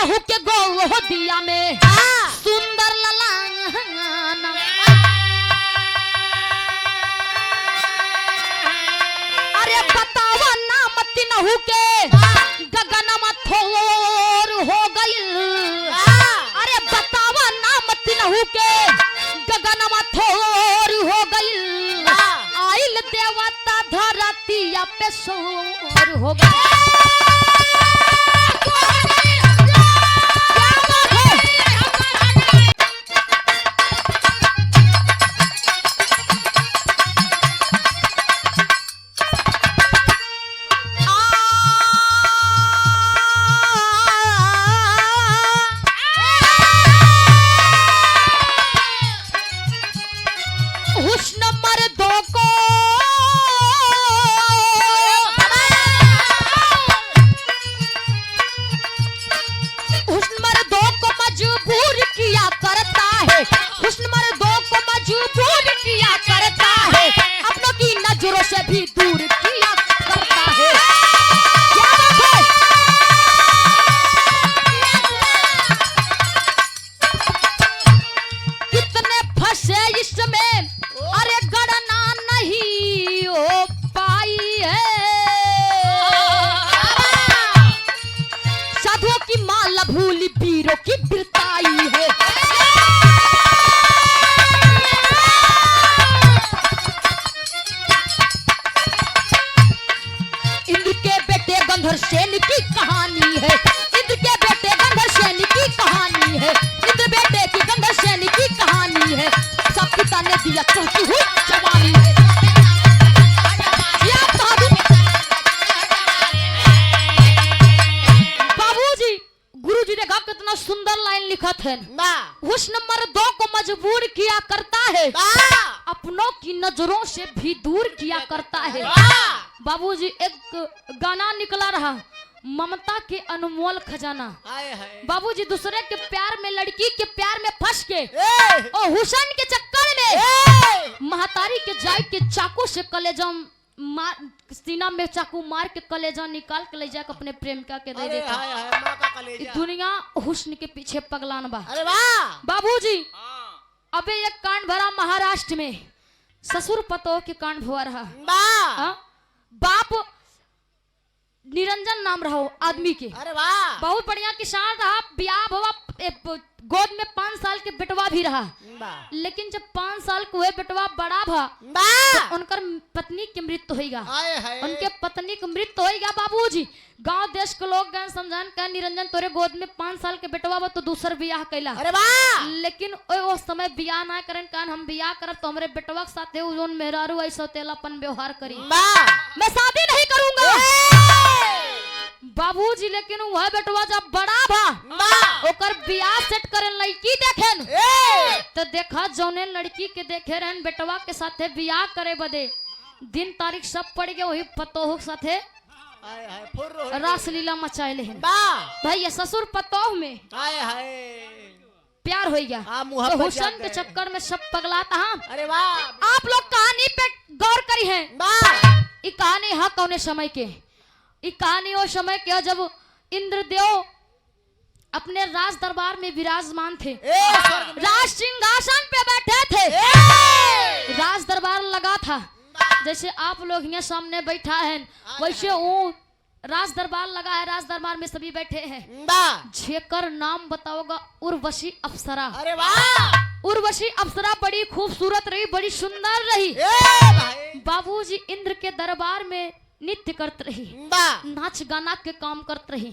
बहू के गो दिया में सुंदर ललाना। अरे बतावा नाम तीनहु के गगन में थोर हो गई। अरे बतावा नाम तीनहु के गगन में थोर हो गई। आइल देवता धरतिया पे सोर हो गई। हुस्न मर्दों को मजबूर किया करता है, अपनों की नजरों से भी दूर किया करता है। बाबूजी एक गाना निकला रहा, ममता के अनमोल खजाना। बाबूजी दूसरे के प्यार में, लड़की के प्यार में फंस के और हुसैन के चक्कर में महतारी के जाय के चाकू से कलेजा मार, सीना में चाकू मार के कलेजा निकाल के ले जाकर अपने प्रेमिका के दे देता। दुनिया हुस्न के पीछे पगलान बा। बाबूजी अबे एक कांड भरा महाराष्ट्र में, ससुर पतोह के कांड भरा रहा। बाप निरंजन नाम रहो आदमी के, बहुत बढ़िया किसान रहा, ब्याह हुआ, गोद में 5 साल के बेटवा भी रहा। लेकिन जब 5 साल के हुए बेटवा बड़ा भा तो उनकर पत्नी की मृत्यु होगा। उनके पत्नी की मृत्यु होगा। बाबूजी गांव देश के लोग गए समझान का, निरंजन तोरे गोद में 5 साल के बेटवा बा तो दूसर बियाह कैला। लेकिन उस समय बियाह ना करन कान, हम बियाह करब तो हमरे बेटवा के साथे उन मेहरारू ऐसा तेलापन व्यवहार करी, मैं शादी नहीं करूंगा। बाबूजी लेकिन वह बेटवा जब बड़ा भा ओकर बियाह सेट करे लड़की देखेन तो देखा जौने लड़की के देखे रहन बेटवा के साथे बियाह करे बदे दिन तारीख सब पड़ गए, वही पतोह के साथे रासलीला मचाए हैं। भाई ससुर पतोह में प्यार हो गया तो हुसैन के चक्कर में सब पगलाता। अरे वाह, आप लोग कहानी पे गौर करी है। ये कहानी है कौने समय के, ये कहानी वो समय के जब इंद्रदेव अपने राज दरबार में विराजमान थे, राज सिंहासन पे बैठे थे, राज दरबार लगा था। जैसे आप लोग यहाँ सामने बैठा है वैसे वो राज दरबार लगा है, राज दरबार में सभी बैठे हैं। जेकर नाम बताओगा उर्वशी अप्सरा। अरे वाह, उर्वशी अप्सरा बड़ी खूबसूरत रही, बड़ी सुंदर रही। बाबूजी इंद्र के दरबार में नृत्य करते रही, नाच गाना के काम करते रही।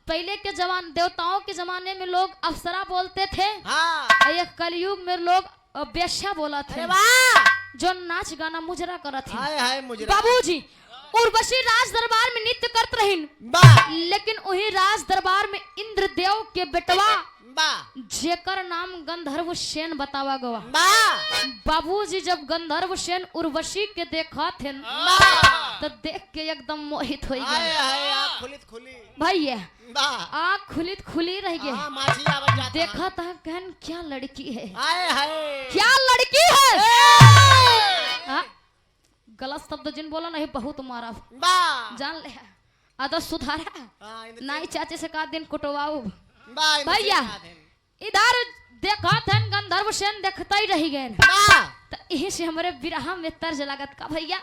पहले के जमाने देवताओं के जमाने में लोग अप्सरा बोलते थे, एक कलयुग में लोग बेश्या बोला थे, जो नाच गाना मुजरा करत थे। बाबूजी उर्वशी राज दरबार में नृत्य करते रही, लेकिन वही राज दरबार में इंद्रदेव के बेटवा जेकर नाम गंधर्व सेन बतावा गवा। बाबूजी जब गंधर्व सेन उर्वशी के देखा थे तो देख के एकदम मोहित हो गए। भैया आँख खुलित खुली रह गए, देखा था कहन क्या लड़की है, क्या लड़की है। गलत शब्द जिन बोला नहीं बहुत मारा, जान ले आदत सुधारा नहीं चाचे से का दिन कुटवाऊ। भैया इधर देखा था गंधर्व सेन देखता ही रही गए तो यही से हमारे विरह में तर्ज लागत का भैया।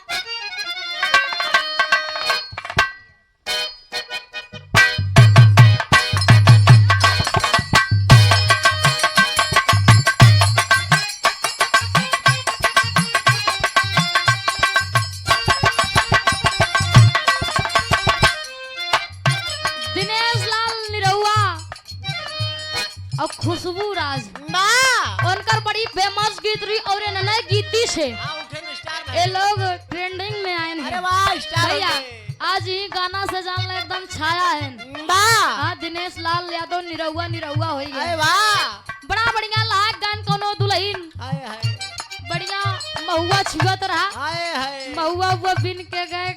और खुशबू राज उनकर बड़ी फेमस गीत रही और नए गीती से ये लोग ट्रेंडिंग में आए हैं। भैया आज ही गाना से जान ले एकदम छाया है। हाँ दिनेश लाल यादव निरहुआ निरहुआ हो गया बड़ा बढ़िया लाग गान कोनो दुल्हन बढ़िया महुआ छुअत रहा महुआ वो बिन के गए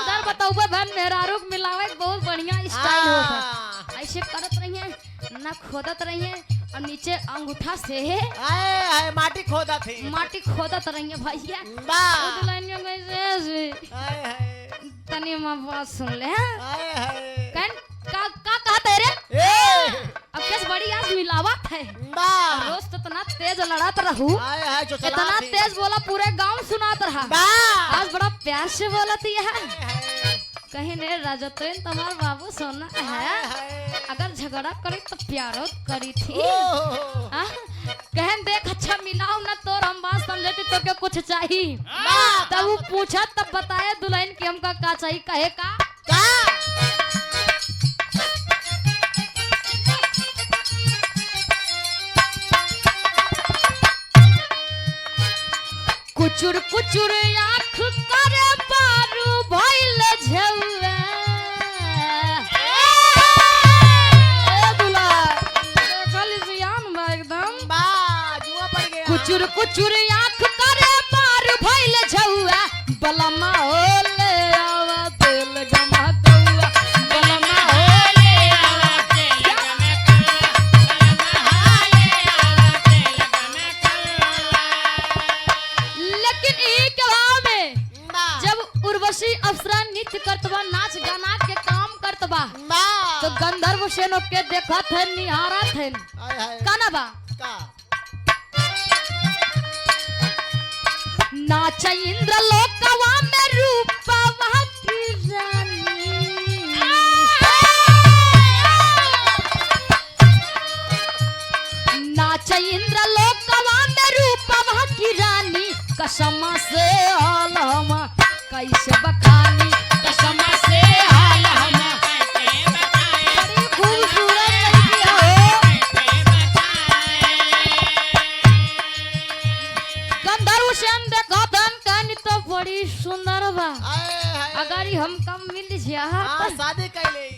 उधर बताओ बहन मेहरारू मिलावे बहुत बढ़िया स्टाइल होता ऐसे करत रही है ना खोदत रही है और नीचे अंगूठा से माटी खोदत रही है भैया तनी माँ बात सुन ले का कहते रे अब कैसे बड़ी आज मिलावट है रोज तो इतना तेज लड़ात रहू इतना तेज बोला पूरे गांव सुनात रहा आज बड़ा प्यार से बोलती है कहीं ने राजत्व तुम्हार बाबू सोना है अगर झगड़ा करे तो प्यारो करी थी कहन देख अच्छा मिलाओ ना तो हम बात समझती तो क्या कुछ चाहिए तब वो पूछा तब बताया दुल्हन की हमका का चाहिए कहे का कुचुर कुचुर आँख करे पारू भइल झौआ कुचुर कुचुर आँख करे पारू भइल झौआ बलमा होले आवा तेल गमा कौआ बलमा होले आवा तेल गमा लेकिन एक भाव में जब उर्वशी अप्सरा नृत्य करतबा नाच गाना के काम करतबा तो गंधर्व सेनो के देखत है निहारत है काना बा नाच इंद्र लोकवा में रूपवा की रानी नाच इंद्र लोकवा में रूपवा की रानी कसम से हाल हम कैसे बखानी कसम से हाल हम कैसे बखानी बड़ी खूबसूरत लड़की हो गंधर्व सेन देखा धन कहनी तो बड़ी सुंदर बा अगर हम कम मिल जा शादी कैले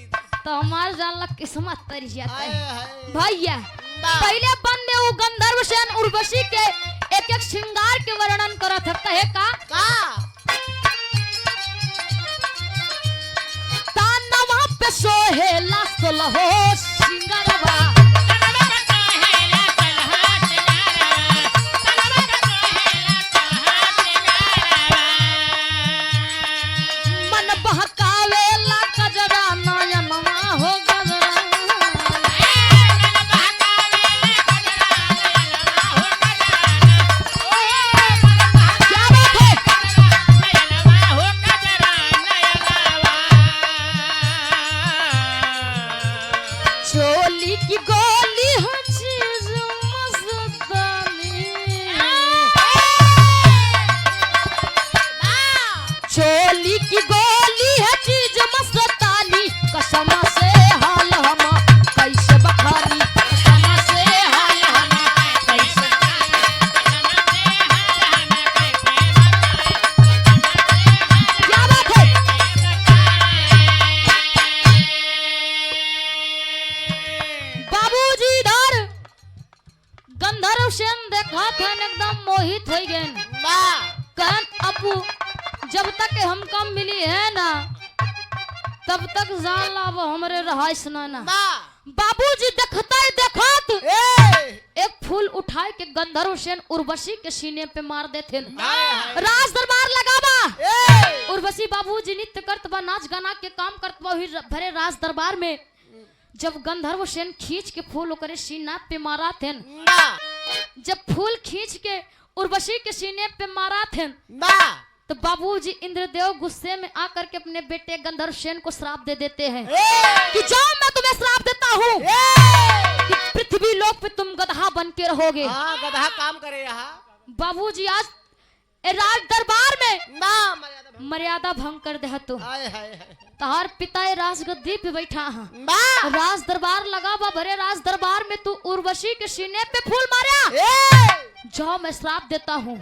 तो हमार जान किस्मत तर जाता है भैया पहले बंदे वो गंधर्व सेन उर्वशी के एक एक श्रृंगार के वर्णन करत है कहे का तानवा पे सोहेला सोलहो श्रृंगारवा मन बहकावेला कजरा नयनवा हो गजरा चोली की गोली हो चीज मस्तानी चोली की गोली है चीज मस्तानी कसम से हाल हम कैसे बखानी कसम से हाल हम कैसे क्या बात है बाबूजी इधर गंधर्व सेन देखा था एकदम मोहित हो गए कहन अपू जब तक हम कम मिली है ना तब तक जान ला वो हमरे रहाइश ना बाबूजी देखता ही देखत एक फूल उठाए के गंधर्व सेन उर्वशी के सीने पे मार देते। राज दरबार लगावा उर्वशी बाबूजी नृत्य करत बा, नाच गाना के काम करत बा भरे राज दरबार में। जब गंधर्व सेन खींच के फूल ओकरे सीना पे मारा थे, जब फूल खींच के उर्वशी के सीने पे मारा थे तो बाबूजी इंद्रदेव गुस्से में आकर के अपने बेटे गंधर्व सेन को श्राप दे देते हैं कि जाओ मैं तुम्हें श्राप देता हूँ कि पृथ्वी लोक पे तुम गधा बन के रहोगे। गधा काम करे यहाँ। बाबूजी आज राज दरबार में मर्यादा भंग कर दे तो तार पिता राजगद्दी पे बैठा है, राज दरबार लगा बा भरे राज दरबार में तू उर्वशी के सीने पे फूल मारा, जाओ मैं श्राप देता हूँ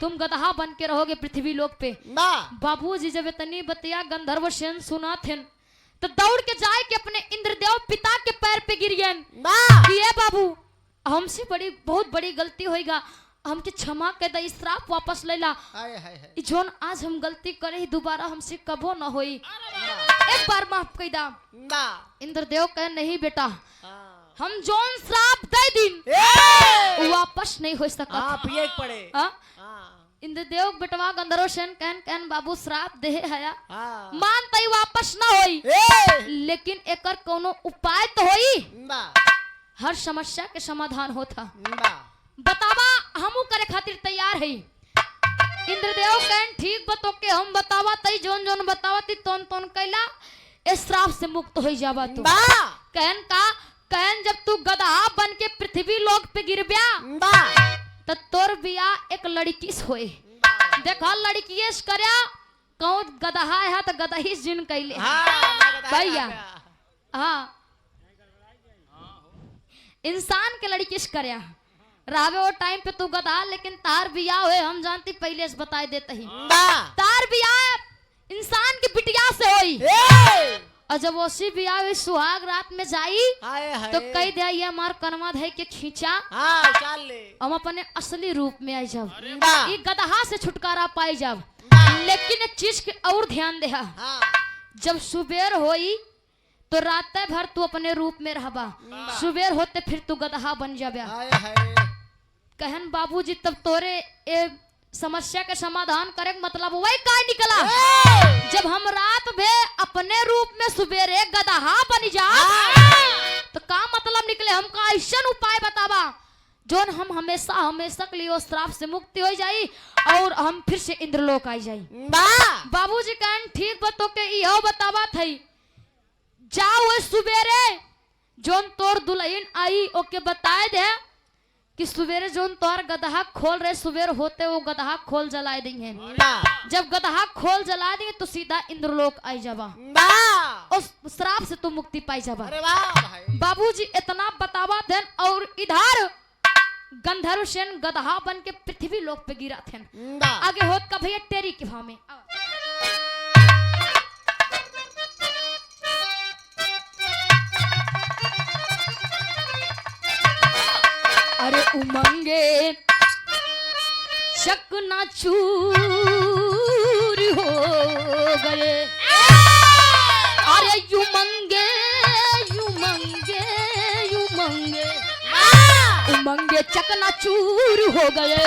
तुम गधा बन के रहोगे पृथ्वी लोक पे। बाबूजी जब इतनी बतिया गंधर्व सेन सुना थे तो दौड़ के जाए के अपने इंद्रदेव पिता के पैर पे गिर गए कि ए बाबू हमसे बहुत बड़ी गलती होएगा, हमके क्षमा कर दे, श्राप वापस ले ला। जोन आज हम गलती करे ही दोबारा हमसे कबो न होई, एक बार माफ कर दा। इंद्रदेव कहे नहीं बेटा, हम जोन श्राप दे दिन वापस नहीं हो सका पड़े। इंद्रदेव बेटवा गंधर्व सेन कहन बाबू श्राप दे हया मान तई वापस ना होई, लेकिन एकर कोनो उपाय तो होई, हर समस्या के समाधान होता। बतावा हमू करे खातिर तैयार है। इंद्रदेव कहन ठीक बतो के हम बतावा तई जोन जोन बतावा ती तोन तोन कैला ए श्राप से मुक्त हो जावा तू। कहन जब तू गधा बन के पृथ्वी लोक पे गिरब्या तो तोर बिया एक लड़की से होए। देखा लड़की से करया कौन गधा है तो गधा ही जिन कैले भैया। हाँ इंसान के लड़की से करया रावे वो टाइम पे तू गधा, लेकिन तार बिया हुए हम जानती पहले से बता देते ही तार बिया इंसान की बिटिया से होई। और जब ओसी बिया हुई सुहाग रात में जाई तो कह दिया ये हमार कनमा धै के खींचा हम अपने असली रूप में आई जब ये गधा से छुटकारा पाई जब। लेकिन एक चीज के और ध्यान दे, जब सुबेर होई तो रात भर तू अपने रूप में रहबा, सुबेर होते फिर तू गधा बन जाबे। कहन बाबूजी तब तोरे ए समस्या के समाधान करे मतलब वही का निकला, जब हम रात में अपने रूप में सुबेरे गधा बन जा तो का मतलब निकले, हमका ऐसा उपाय बतावा जोन हम हमेशा हमेशा के लिए श्राप से मुक्ति हो जाई और हम फिर से इंद्रलोक आई जाई। बाबूजी कहन ठीक बतो के इहो बतावा थई, जाओ सुबेरे जोन तोर दुल्हन आई ओके बताए दे कि सुबेरे जोन तोर गधा खोल रहे सुबेर होते वो गधा खोल जलाए देंगे। जब गधा खोल जला देंगे तो सीधा इंद्रलोक आई जावा, उस श्राप से तू मुक्ति पाई जावा। बाबूजी इतना बतावा थे और इधर गंधर्व सेन गधा बन के पृथ्वी लोक पे गिरा थे। आगे होत का भैया टेरी के भाव में अरे उमंगे चकनाचूर हो गए, अरे युमंगे युमंगे युमंगे उमंगे चकनाचूर हो गए,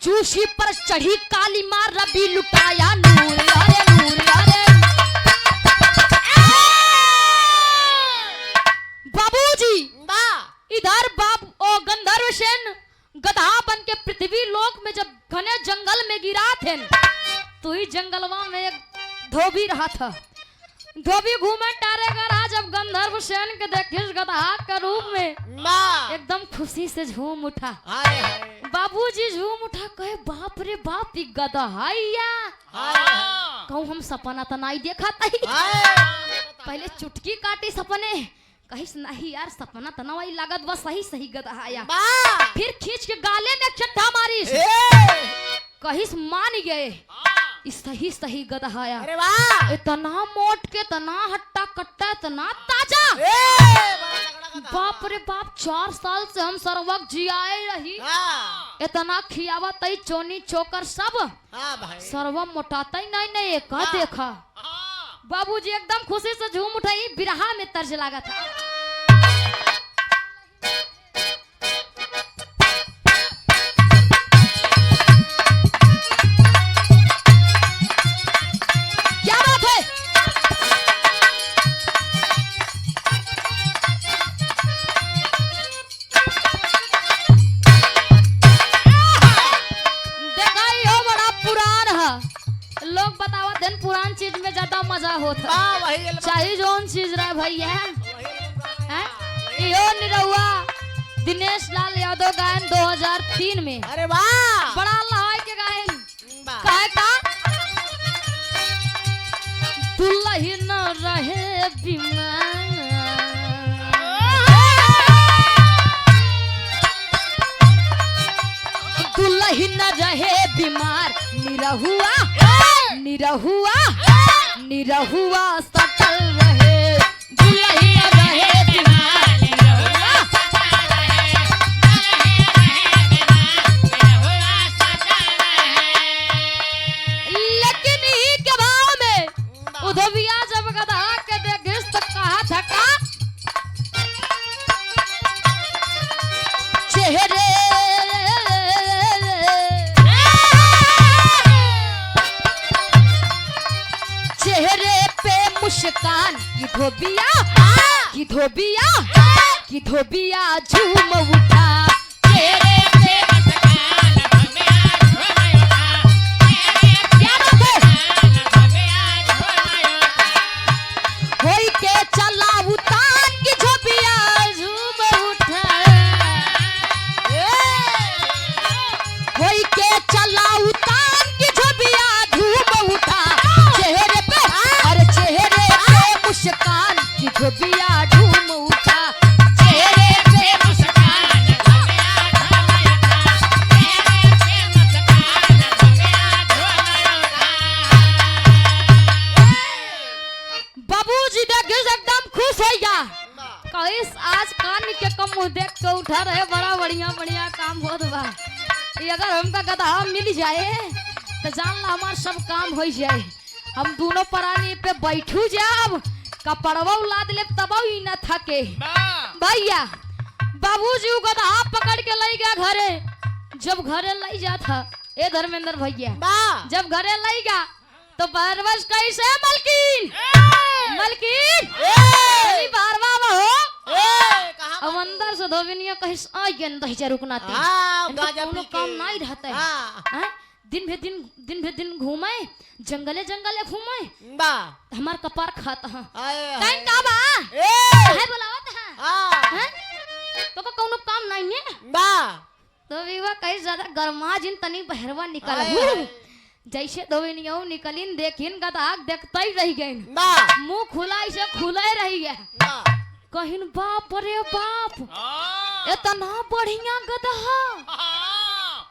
चूसी पर चढ़ी काली मार रबी लुटाया नूर। अरे नूर अरे बाबूजी इधर गंधर्व सेन गधा बन के पृथ्वी लोक में जब घने जंगल में गिरा थे तो ही जंगलवा में एक धोबी रहा था, धोबी घूमे टारे रहा। जब गंधर्व सेन के देखे गधा के रूप में एकदम खुशी से झूम उठा। बाबूजी झूम उठा कहे बाप रे बाप ये गधा हैया, कहूँ हम सपना तो नहीं देखा था, पहले चुटकी काटी सपने कहिस नहीं यार सपना तो नहीं लागत बस सही सही गधा आया, फिर खींच के गाले में चट्टा मारी कहिस मान गए सही सही गधा आया। इतना मोट के इतना हट्टा कट्टा इतना ताजा, बाप रे बाप 4 साल से हम सरवक जियाए रही, इतना खियावा तई चोनी चोकर सब सरवम मोटाता ही नहीं का देखा। बाबूजी एकदम खुशी से झूम उठाई, बिरहा में तर्ज लगा था। मजा होता वाह वही एल्बम चाहे जोन चीज रहे भैया वही एल्बम गाने हैं? हैं। यो निरहुआ दिनेश लाल यादव गायन 2003 में अरे वाह बड़ा लहाय के गायन वाह काहे का दुल्हन रहे बीमार दुल्हन रहे बीमार निरहुआ निरहुआ निरहुआ सकल रहे दुल्हन रहे बीमार निरहुआ लेकिन ही के भाव में उधविया जब गधा के देखिस तो कहा था का चेहरे चेहरे पे मुस्कान की धोबिया झूम उठा चेहरे पे क्या बात है होई के चला उतान की धोबिया झूम उठा होई के चला उतान की धोबिया झूम उठा चेहरे पे अरे चेहरे पे मुस्कान की धोबिया झूम उठा चेहरे पे मुस्कान बाबूजी देख एकदम खुश हो गया कहिस आज कान के कम मुंह देख के उठा रहे बड़ा बढ़िया काम होत बा ये अगर हमका गधा मिल जाए तो जान ला हमार सब काम हो जाए हम दोनों प्राणी पे बैठू जाब कपड़वा उलाद ले तब ही न थके भैया बाबूजी गधा पकड़ के ले गया घरे जब घरे ले जाता ए धर्मेंद्र भैया वाह जब घरे ले गया तो परवश कैसे मलकिन मलकिन अली बारवा में हो कहां अब अंदर से धोबिनिया कहिस आ गेन दही रुकना ते हां इनको गाजा कोनो पी काम के नहीं रहता है हां हैं? दिन भे दिन घूमे जंगले घूमे वाह हमार कपार खाता है आए कहीं का बा ए काहे बुलावत है हां हैं? तो को कोनो काम नहीं है वाह तो विवा कहीं ज्यादा गरमा जिन तनी बहरवा निकल आए। जैसे धोबिनिया निकलिन देखिन गदाक देखते ही रह गए वाह मुंह खुला से खुले रह गया वाह कहिन बाप रे बाप इतना बढ़िया गधा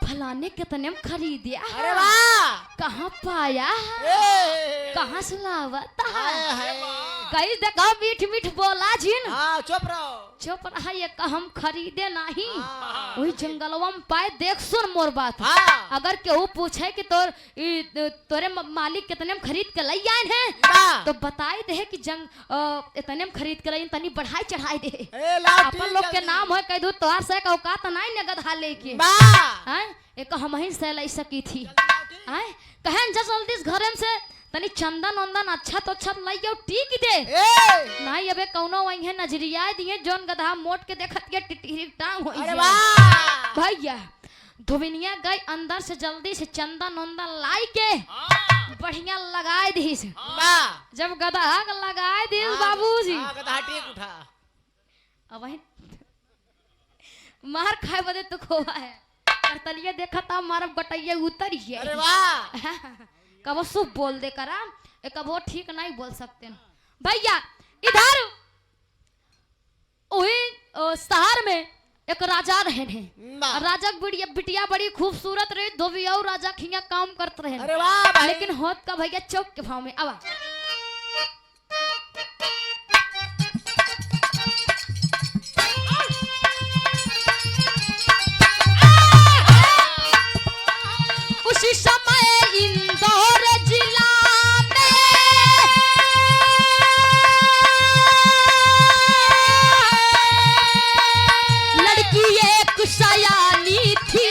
फलाने कितने में खरीदिया अरे वाह कहाँ पाया ए कहाँ से लावता हाय हाय कहीं देखा मीठ बोला जिन हां चुप रहो चुप रहा ये का हम खरीदे नहीं हाँ। वही जंगलवा में पाए देख सुन मोर बात हां अगर केहू पूछे कि तोरे मालिक कितने में खरीद के लाई आए हैं वाह तो बताई दे कि इतने में खरीद के लाई तनी बढ़ाई चढ़ाई दे ए लाठी अपन लोग के नाम है कह दो तोहार से का औकात नहीं नगद हा लेके वाह हैं एक हम ही से लै सकी थी हैं कहन जा जल्दी इस घरे में से तनी चंदन वंदन अच्छा तो अच्छा लाई जाओ टीक दे ए नहीं अबे कौनो वही है नजरिया दिए जोन गधा मोट के देखत के टिटरी टांग होई अरे जाए। वाह भैया धोबिनिया गई अंदर से जल्दी से चंदन वंदन लाई के बढ़िया लगाए दी वाह जब गधा लगाए दी बाबूजी हां गधा टेक उठा अब वही मार खाए बदे तो खोवा है करतलिए देखा था मारब गटैया उतर ही अरे वाह कबो शुभ बोल दे करा एक कबो ठीक नहीं बोल सकते भैया इधर वही शहर में एक राजा रहे थे वाह राजा की बिटिया बड़ी खूबसूरत रही धोबिया और राजा खिया काम करते रहे अरे वाह भाई लेकिन होत का भैया चौक के भाव में अब उसी समय इंदौर जिला में लड़की एक सयानी थी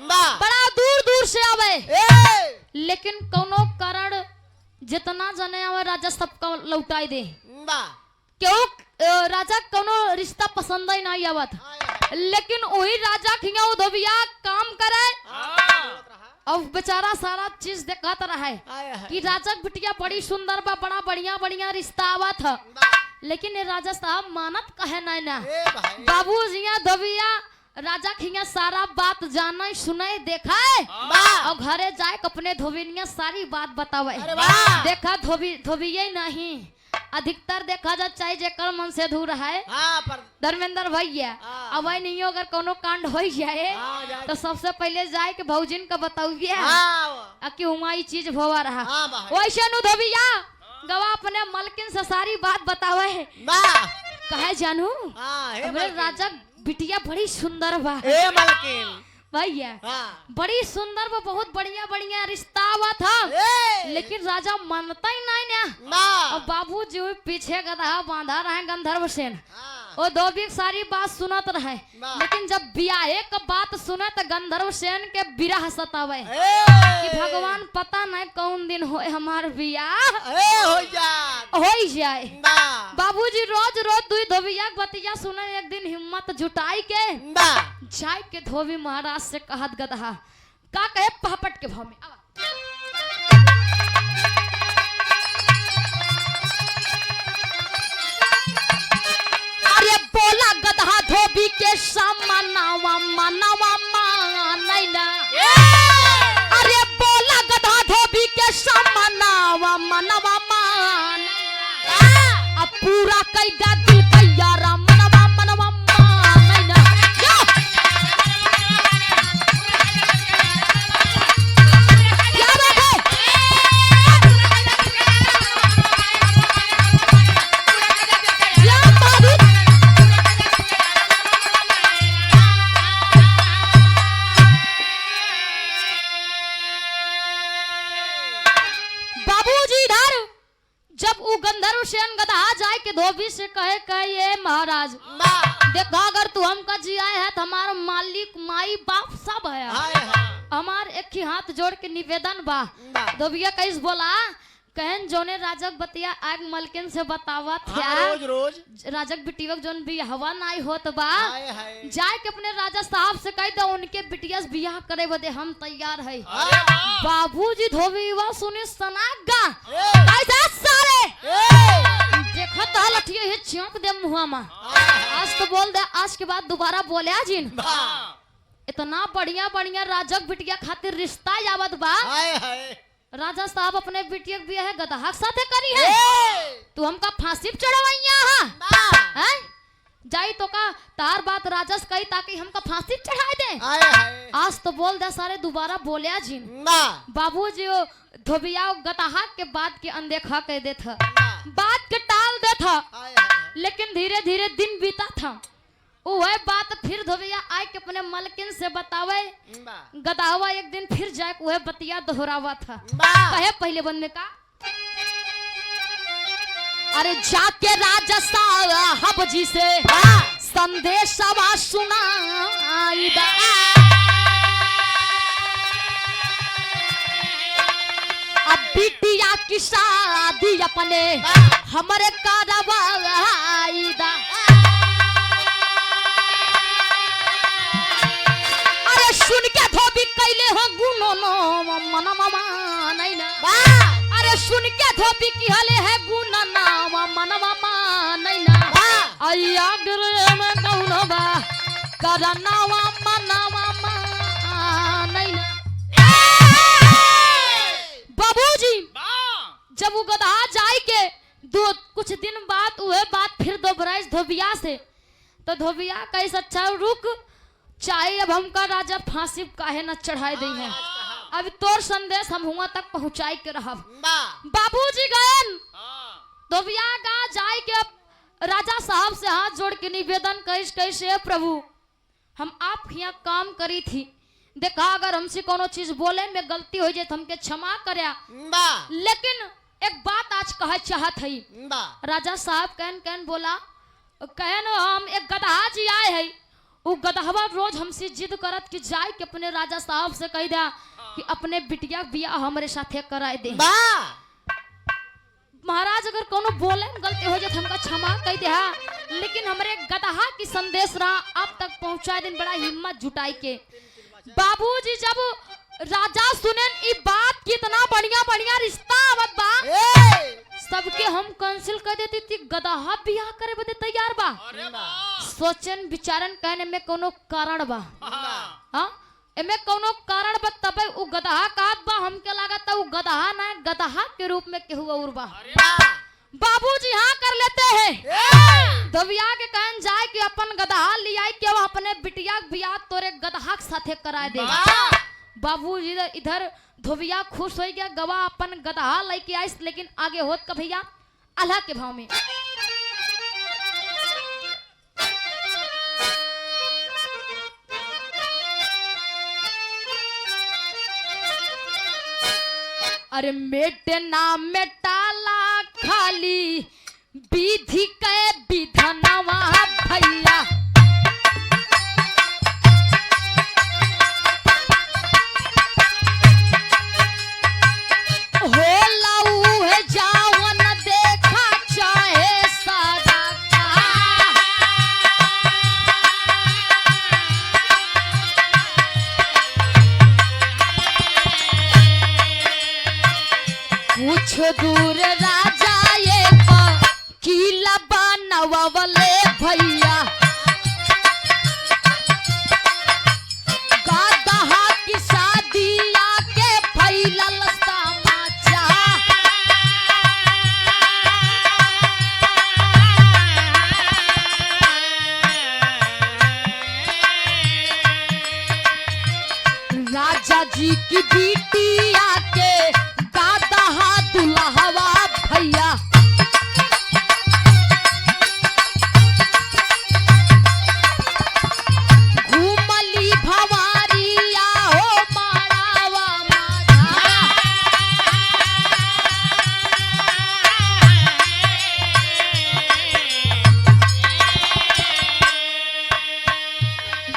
बड़ा दूर दूर से आवे, लेकिन कोनो कारण जितना जने आवे राजा सबका लौटाई दे। क्यों राजा कोनो रिश्ता पसंद ही नहीं आवत, लेकिन वही राजा खिया धोबिया काम करे और बेचारा सारा चीज देखता रहे कि राजा की बिटिया बड़ी सुंदर बा, बड़ा बढ़िया बढ़िया रिश्ता आवत है, लेकिन ये राजा साहब मानत कहे नहीं ना। बाबू जिया धोबिया राजा खिया सारा बात जाना सुने देखा है और घरे जाए अपने धोबिनिया सारी बात बतावे। देखा धोबिये नहीं, अधिकतर देखा जा चाहे जेकर मन से दूर है धर्मेंद्र भैया, अब वही नहीं अगर कोनो कांड हो जाए तो सबसे पहले जाए के भौजिन का बताइए कि हुआ ये चीज होवा रहा। वैसे नु धोबिया गवा अपने मलकिन से सारी बात बतावे कहे जानू हमरे राजा बिटिया बड़ी सुंदर बा भैया, बड़ी सुंदर वो बहुत बढ़िया बढ़िया रिश्ता हुआ था, लेकिन राजा मानता ही नहीं ना। और बाबू जी पीछे गधा बांधा रहे गंधर्व सेन, वो धोबी सारी बात सुनत रहे, लेकिन जब ब्याहे का बात सुने तो गंधर्व सेन के बिरह सतावे कि भगवान पता नहीं कौन दिन हो हमार ब्याह हो जाए। बाबूजी रोज रोज दुई धोबिया बतिया सुने, एक दिन हिम्मत जुटाई के जाय के धोबी महाराज से कहत गदहा का कहे पहपट के भाव में अरे बोला गदहा धोबी के सामनावा मनवा मानैना, अरे बोला गदहा धोबी के सामनावा मनवा मानैना, अब पूरा कैदा दिल कैयारा मनवा मनवा मानैना। क्या बात है? क्या बात है? बाबूजी इधर जब वो गंधर्व सेन गधा जाए के धोबी से कहे ये महाराज देखा अगर तू हमका जिया है तो हमारा मालिक माई बाप सब है, हमार एक ही हाथ जोड़ के निवेदन बा। धोबिया कैस बोला कहन जोने राजक बतिया आग मलकिन से बतावा था रोज रोज राजक बिटिया जोन भी हवा नाई होत बा जाए के अपने राजा साहब से कह दो उनके बिटिया से बियाह करे बदे हम तैयार है। बाबूजी धोबी वा सुने सनागा कैसा सारे देखो तो लठिए हे चौंक दे मुंह में, आज तो बोल दे आज के बाद दोबारा बोले जिन इतना बढ़िया बढ़िया राजक बिटिया खातिर रिश्ता आवत बा। राजा साहब अपने बिटिया भी है गदहा साथे करी है, तू हमका फांसी चढ़वाइया है जाई तो का तार बात राजस कही ताकि हमका फांसी चढ़ाए दे। आज तो बोल दे सारे दोबारा बोलिया जिन। बाबूजी धोबिया गदहा के बात के अनदेखा कह दे था, बात के टाल दे था, लेकिन धीरे धीरे दिन बीता था। वह बात फिर धोबिया आए के अपने मलकिन से बतावे, गदावा एक दिन फिर जाए वह बतिया दोहरावा था। कहे पहले बंदे का अरे जाके राजा साहब जी से संदेश सुनाई दा, अब बिटिया की शादी अपने हमारे कारवाई दा। सुन के धोबी कैले हो गुनो नो मना मामा नहीं ना, अरे सुन के धोबी की हले है गुना नाम मना मामा नहीं ना, अय्या गिरे में कौनो बा करनावा मना मामा नहीं ना। बाबूजी जब वो गधा जाए के दो कुछ दिन बाद वह बात फिर दोहराई धोबिया से, तो धोबिया कैसे अच्छा रुक चाहे अब हमका राजा फांसी काहे न चढ़ाए दी है, अब तोर संदेश हम हुआ तक पहुंचाई के रहब। बाबूजी गए धोबिया गा जाए के अब राजा साहब से हाथ जोड़ के निवेदन कैसे प्रभु हम आप यहाँ काम करी थी, देखा अगर हमसे कोनो चीज बोले में गलती हो जाए तो हमके क्षमा करया, लेकिन एक बात आज कह चाहत है। राजा साहब कहन कहन बोला कहन हम एक गधा जी आए है वो गदहवा रोज हमसे जिद करत कि जाए कि अपने राजा साहब से कह दिया कि अपने बिटिया बिया हमारे साथे कराए दे। महाराज अगर कोनो बोले गलती हो जाए हमका क्षमा कह दिया, लेकिन हमारे गदहा की संदेश रहा आप तक पहुंचाए दिन बड़ा हिम्मत जुटाई के। बाबूजी जब राजा सुने ई बात कितना बढ़िया बढ़िया रिश्ता आवत बा, सबके हम कैंसिल कर देती थी, गदहा बियाह करे बदे तैयार बा। सोचन विचारन कहने में कोनो कारण बा, हाँ एमे कोनो कारण बा, तबे उ गदहा कहत बा। हमके लागत उ गदहा ना गदहा के रूप में केहू और बा। बाबूजी हाँ कर लेते हैं, धोबिया के कहन जाए कि अपन गदहा लियाई के वो अपने बिटिया बियाह तोरे गदहा के साथे कराए दे। बाबूजी इधर धोबिया खुश हो गया, गवा अपन गदहा लेके आइस, लेकिन आगे होत का भैया अल्लाह के भाव में। अरे मेटे नाम में टाला खाली विधि के विधनवा भैया, दूर राजा ये किला बनवले भैया, गदहा की शादी आके फैलल समाचार। राजा जी की बेटी आके दुल्हवा भैया, घूमली भवारिया हो मारावा मारा।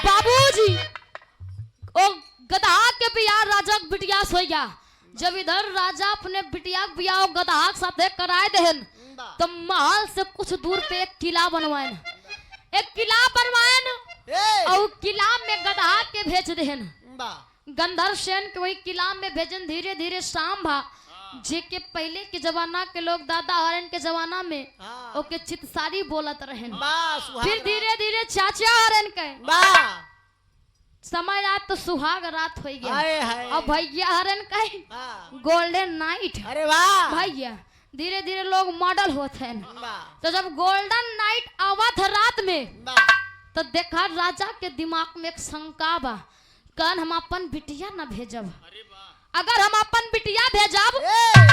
बाबूजी ओ गदहा के बियाह राजा बिटिया सो गया। जब इधर राजा अपने बिटिया बियाह गदहा के साथे कराए देहन, तो महल से कुछ दूर पे एक किला बनवाएन, एक किला बनवाएन और किला में गदहा के भेज देहन। गंधर्व सेन के वही किला में भेजन। धीरे धीरे शाम भा जे के पहले के जमाना के लोग दादा हरन के जमाना में ओके चितसारी बोलत रहन, फिर धीरे धीरे चाचा हरन के समय रात तो सुहाग रात हो गया। अब भैया हरन कहे गोल्डन नाइट। अरे वाह भैया, धीरे धीरे लोग मॉडल होते हैं। तो जब गोल्डन नाइट आवत रात में, तो देखा राजा के दिमाग में एक शंका बा, कन हम अपन बिटिया न भेजब, अगर हम अपन बिटिया भेजब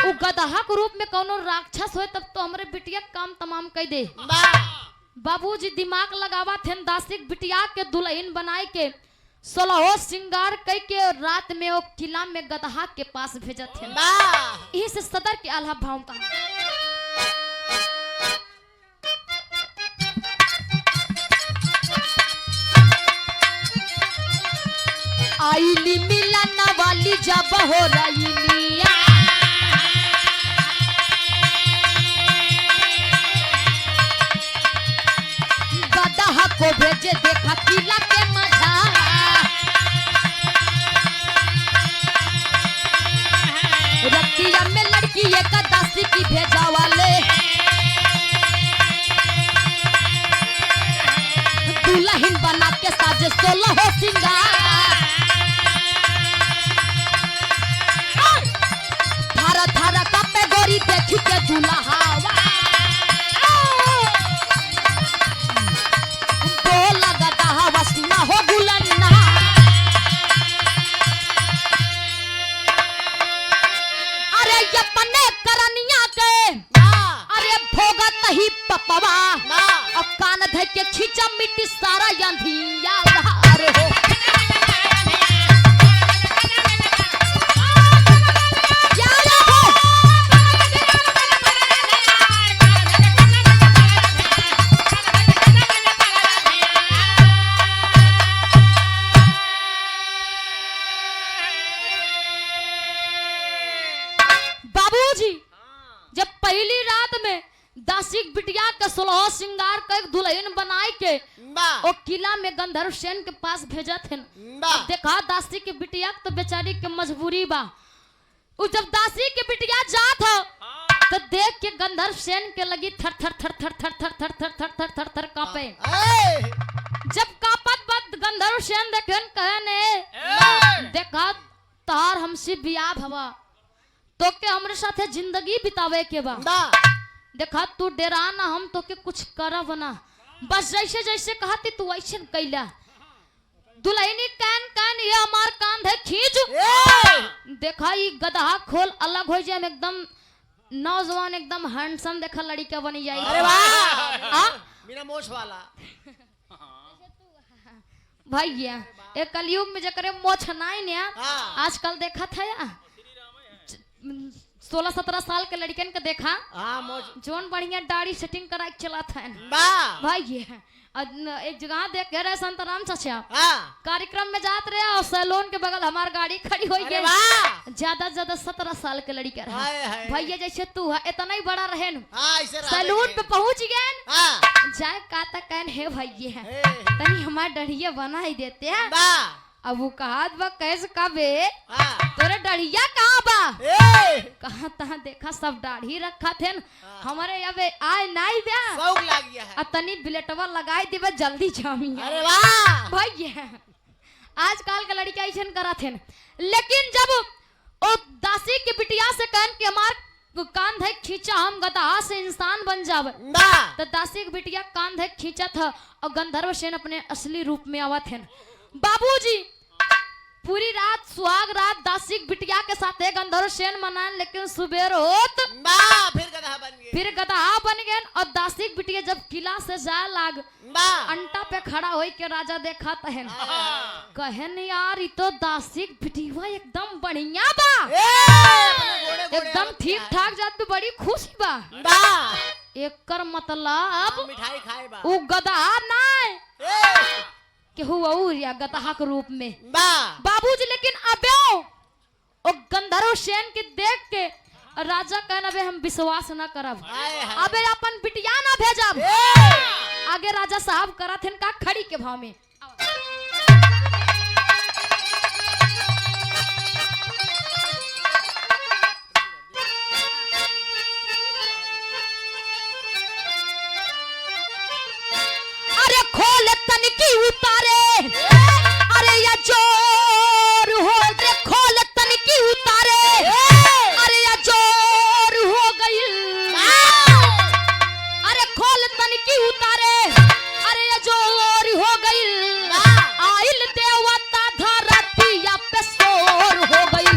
वो गदहा के रूप में कोनो राक्षस हो तब तो हमरे बिटिया काम तमाम कह दे। बाबूजी दिमाग लगावा थे, दासिक बिटिया के दुल्हन बनाए के 16 श्रृंगार कई के रात में वो किला में गदहा के पास भेजत थे। यही से सदर के आल्हा भाव का आईली मिलन वाली जब हो रही मिया, गदहा को भेजे देखा किला के मजा। रतिया में लड़की एक दासी की भेजा वाले, दुल्हन बना के साजे 16 श्रृंगार। थारा थारा कपे गोरी देखी के दुल्हावा, बोला गदहा वसना हो गुलन्ना। अपने करनिया के अरे भोगत ही पपवा, अब कान धर के खींचा मिट्टी सारा अंधिया रे हो। बाबूजी जब पहली रात में दासी के बिटिया के 16 श्रृंगार के दुल्हन बनाए के ओ किला में गंधर्व सेन के पास भेजा थे। अब देखा दासी की बिटिया तो बेचारी के मजबूरी बा। जब दासी की बिटिया जात हो तो देख के गंधर्व सेन के लगी थर थर थर थर थर थर थर थर थर थर थर थर कांपे। जब कापत बद गंधर्व सेन देखन कहने देखा तार हमसे बियाह भवा तो के हमरे साथे जिंदगी बितावे के बा। देखा तू डरा ना हम तो के कुछ करब ना बस जैसे जैसे कहती तू ऐसे कैला। दुल्हनी कान कान ये हमार कान है खींच। देखा ये गदहा खोल अलग हो जाए एकदम नौजवान एकदम हैंडसम देखा लड़का बनी जाए। अरे वाह बिना मोछ वाला भैया एक कलयुग में जकरे मोछ नहीं ने आजकल देखा था या 16-17 साल के लड़कन के देखा जोन बढ़िया दाढ़ी सेटिंग करा के चला था भाई। एक जगह देख के रहे संतराम चाचा कार्यक्रम में जात रहे और सैलून के बगल हमार गाड़ी खड़ी हो गई। ज्यादा ज्यादा 17 साल के लड़का रहा भैया जैसे तू है इतना ही बड़ा रहे सैलून पे पहुंच गए जाए का तक है भैया तनी हमार डढ़िया बना ही देते हैं। अब वो कहा बा कैसे कबे तोरे डढ़िया कहाँ बा कहाँ तहाँ देखा सब दाढ़ी रखा थे हमारे अब आए नहीं ब्याह तनी बिलेटवा लगाई दिबे जल्दी जामी। अरे वाह भैया आजकल के लड़का ऐसा करा थे। लेकिन जब ओ दासी की बिटिया से कहन कि हमार कान धै खींचा हम गदहा से इंसान बन जावे तो दासी की बिटिया कान धै खींचा था और गंधर्व सेन अपने असली रूप में आवा थे। बाबूजी पूरी रात सुहाग रात दासी बिटिया के साथ गंधर्व सेन मनाए लेकिन सुबेर होत फिर गदहा बन गए और दासी बिटिया जब किला से जाए लाग अंटा पे खड़ा होई के राजा देखा तहन कहन यार ये तो दासी बिटिया एकदम बढ़िया बा एकदम ठीक ठाक जात पे बड़ी खुशी बा। एकर मतलब मिठाई खाए बा उ गदहा नाय के हुआ या गदहा के रूप में बाबूजी। लेकिन अबे ओ गंधर्व सेन के देख के राजा कहन अबे हम विश्वास ना करब अबे अपन बिटिया ना भेजब। आगे राजा साहब करत हन का खड़ी के भाव में अरे खोल तनकी उतारे अरे या जोर हो दे खोल तनकी उतारे अरे या जोर हो गई अरे खोल तनकी उतारे अरे या जोर हो गई आइल देवता धरतिया पे सोर हो गई।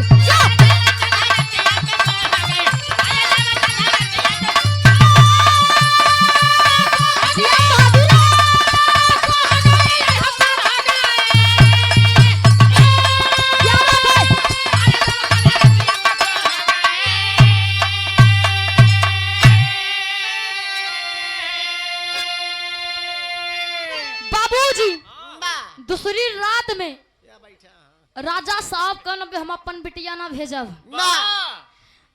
दूसरी रात में राजा साहब कहन हम अपन बिटिया ना भेजब।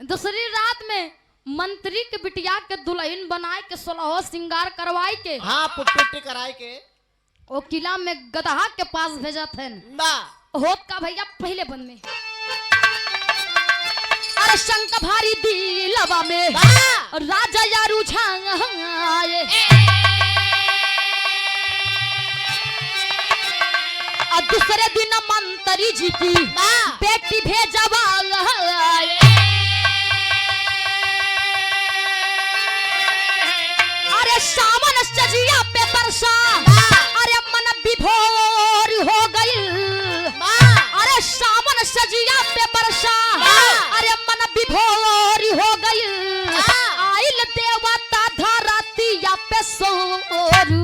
दूसरी रात में मंत्री के बिटिया के दुल्हन बनाए के 16 श्रृंगार करवाए के पुट्टी कराए के ओ किला में गदहा के पास भेजा थे। होत का भैया पहले बंद में अरे शंख भारी दिलवा में राजा यारू झाए और दूसरे दिन मंत्री जी की बेटी भेजवा अरे सावन सजिया पे बरसा अरे मन विभोर हो गई अरे सावन सजिया पे बरसा अरे मन विभोर हो गई आइल देवता धरतिया पे सोर।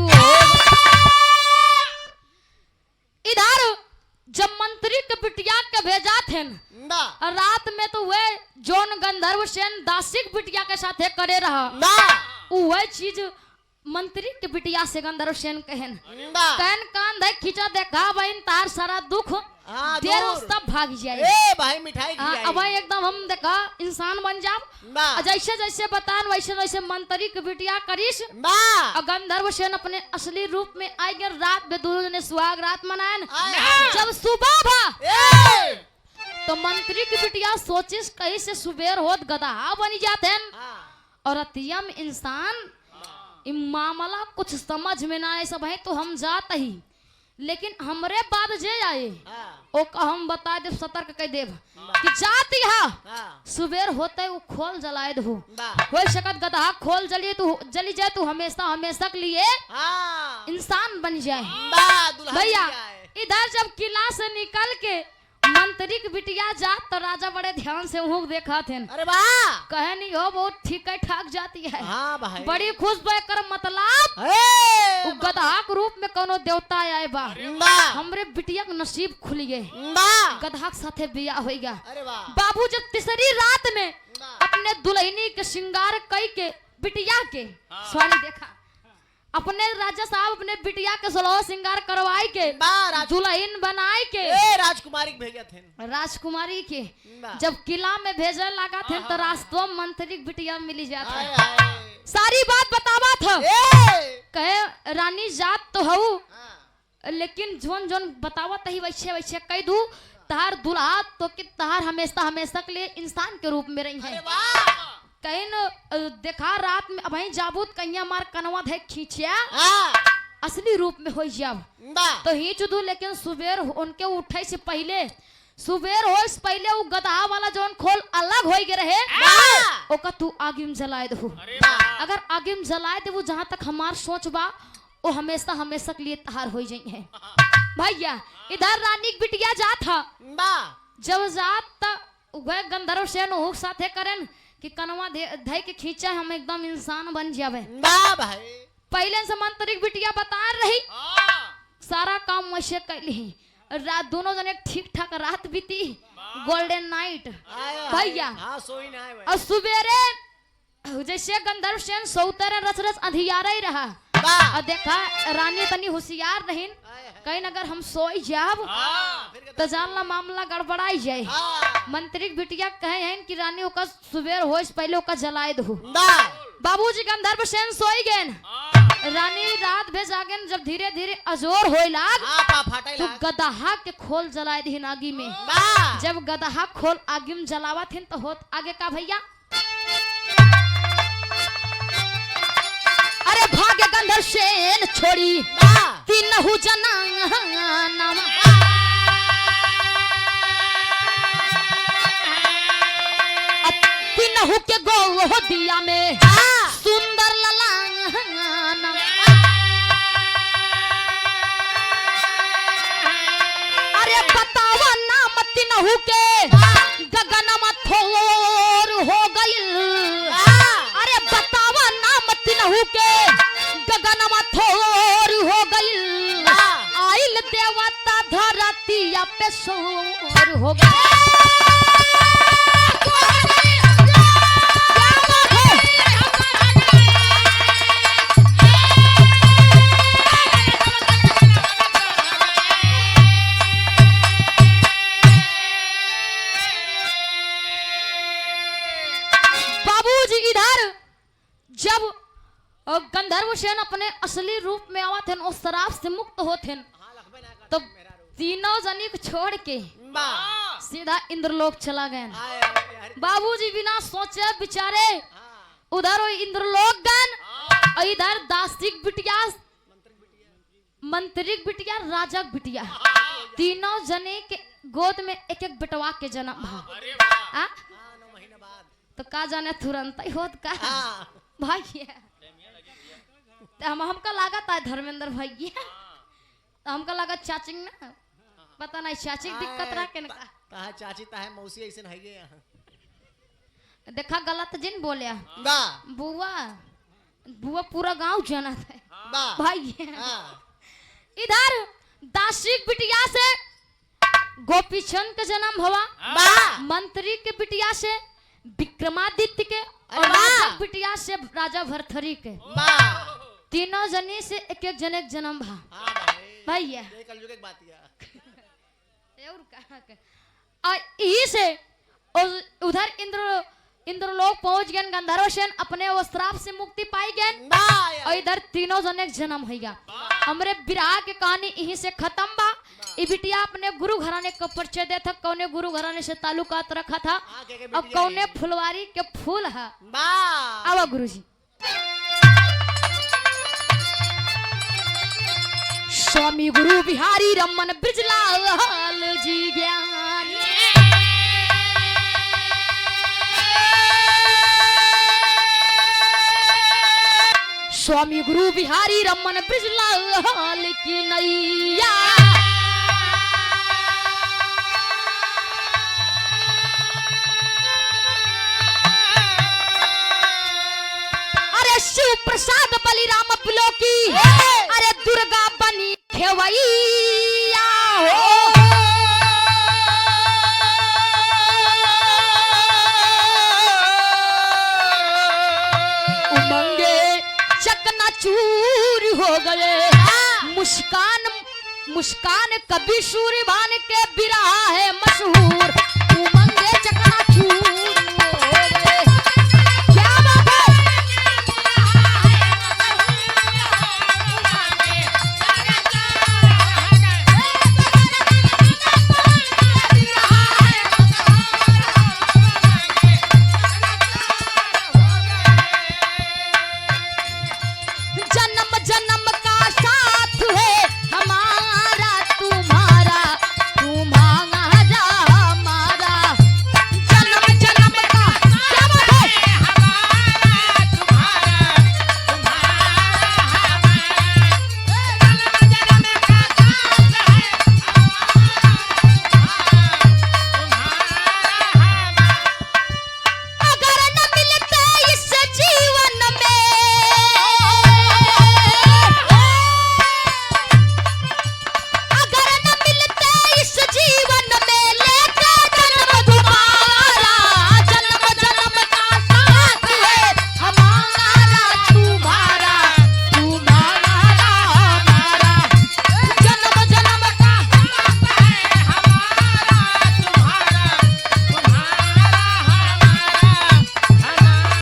इधर जब मंत्री के बिटिया के भेजा थे रात में तो वे जोन गंधर्व सेन दासी बिटिया के साथ करे रहा वह चीज मंत्री के बिटिया से गंधर्व सेन कहन बा कहन कान देख खींचा देखा बहन तार सारा दुख हाँ, देर दूर। सब भाग जाए ए भाई मिठाई अब खिलाई एकदम हम देखा इंसान बन जाओ बा जैसे जैसे बतान वैसे वैसे मंत्री के बिटिया करीस बा और गंधर्व सेन अपने असली रूप में आई गए रात में दोनों ने सुहाग रात मनायन आए। जब सुबह भा ए तो मंत्री की बिटिया सोचिस कहीं से सुबेर होत गदहा बनी जाते हैं हाँ, और अतिया में इंसान इ मामला कुछ समझ में ना आए सब है तो हम जात ही लेकिन हमरे बाद जे आए हाँ, ओ का हम बता देव सतर्क कह देव कि जाती हा हाँ, सुबेर होते वो खोल जलाए दो बा हो सकत गदहा खोल जली जाए तो हमेशा हमेशा के लिए हाँ, इंसान बन जाए बा दुल्हन भैया की आए। इधर जब किला से निकल के मंत्री की बिटिया जात तो राजा बड़े ध्यान से वहाँ देखा थे अरे वाह कहे नहीं हो बहुत ठीक है ठाक जाती है हाँ भाई बड़ी खुश कर मतलब ए, उ गधा के रूप में कोनो देवता आए बा बा हमरे बिटिया के नसीब खुल गए बा गधा के साथे बिया हो गया अरे वाह बाबू जब तीसरी रात में बा अपने दुल्हनी के श्रृंगार कई के बिटिया के स्वाली देखा अपने राजा साहब अपने बिटिया के सोलह श्रृंगार करवाई के बा राज दुल्हन बनाई के ए राजकुमारी के भेजा थे राजकुमारी के बा जब किला में भेजे लगा थे तो रास्तों में मंत्री की बिटिया मिली जाता आए आए सारी बात बतावा था ए कहे रानी जात तो हूँ हाँ, लेकिन जोन जोन बतावा तही वैसे वैसे कह दू तहार दुल्हा तो कि तहार हमेशा हमेशा के लिए इंसान के रूप में रही अरे है वाह कहीं न देखा रात में अब जाबूत कहीं मार कनवा थे खींचिया हाँ, असली रूप में हो जाब बा तो ही चुदू लेकिन सुबेर उनके उठे से पहले सुबेर हो से पहले वो गदहा वाला जोन खोल अलग हो गए रहे बा ओका तू आगे में जलाए दो बा अगर आगे में जलाए दे वो जहां तक हमार सोच बा वो हमेशा हमेशा के लिए तहार हो जाई है भैया इधर रानी की बिटिया जात था बा जब जात त वह गंधर्व सेन ओह साथे करन कि कनवा धै के खींचा हम एकदम इंसान बन जावे बा भाई पहले से मंत्री की बिटिया बता रही सारा काम वैसे कैली रात दोनों जने ठीक ठाक रात बीती गोल्डन नाइट आए भैया। हाँ सोई ना है और भाई सुबेरे जैसे गंधर्व सेन सौतर रस रस अंधियारा ही रहा बा और देखा रानी तनी होशियार रहीन आए हाय। कहीं अगर हम सोई जाब हाँ, फिर तो जानला मामला गड़बड़ाई जाए हाँ, मंत्री की बिटिया कहे हैं कि रानी ओका सुबेर होइस पहले ओका जलाए दो बा बाबूजी गंधर्व सेन सोई गेन रानी रात भे जागेन जब धीरे धीरे अजोर होए लाग हाँ पा फाटाई तो लाग गदहा के खोल जलाए दिन आगी में बा जब गदहा खोल आगी में जलावा थे तो होत आगे का भैया अरे भाग्य गंधर्व सेन छोड़ी बा तीनहु जना नाम तीनहु के गो दिया में सुंदर ललांग अरे बतावा नाम तीनहु के गगन में थोर हो गई अरे बतावा नाम तीनहु के गगन में थोर हो गई आइल देवता धरतिया पे सोर हो गई बाबूजी इधर जब गंधर्व सेन अपने असली रूप में आवा थे और शराब से मुक्त होते हाँ लखबे ना कर तो मेरा रू तीनों जनी को छोड़ के बा सीधा इंद्रलोक चला गए आए आए यार बाबूजी बिना सोचे बिचारे हाँ उधर वो इंद्रलोक गन और इधर दासिक बिटिया मंत्रिक बिटिया राजा बिटिया तीनों जने के गोद में एक एक बेटवा के जन्म भा आ? हाँ 9 महीना बाद तो का जाने तुरंत ही होत का हाँ भाई हमका लागत है धर्मेंद्र भैया तो हमका लागत चाचिंग ना पता नहीं चाचिंग दिक्कत रहा के ना ताहा चाची ताहा मौसी ऐसे नहीं गए यहाँ देखा गलत जिन बोलिया बा बुआ बुआ पूरा गांव जाना था बा भाई हाँ इधर दासिक बिटिया से गोपीचंद का जन्म हुआ बा मंत्री के बिटिया से विक्रमादित्य के और अरे वाह! राजा बिटिया से राजा भरथरी के बा तीनों जनी से एक एक जने जन्म भा हाँ भाई भैया ये कलयुग की बात है और कहाँ के यही से उधर इंद्रलोक पहुंच गए गंधर्व सेन अपने वस्त्राप से मुक्ति पाई गए और इधर तीनों जने जन्म हो गया। हमरे विराह के कहानी यहीं से खत्म बा। ई बिटिया अपने गुरु घराने का परिचय दे था, कौने गुरु घराने से ताल्लुकात रखा था अब कौने फुलवारी के फूल है। आवा गुरुजी। स्वामी गुरु बिहारी रमन ब्रिजलाल जी ज्ञानी स्वामी गुरु बिहारी रमन ब्रिजलाल की नैया अरे शिव प्रसाद बलिराम पुलोकी अरे दुर्गा बनी खेवैया हो उमंगे चकनाचूर हो गए मुस्कान मुस्कान कभी सूर्यवान के बिरहा है मशहूर।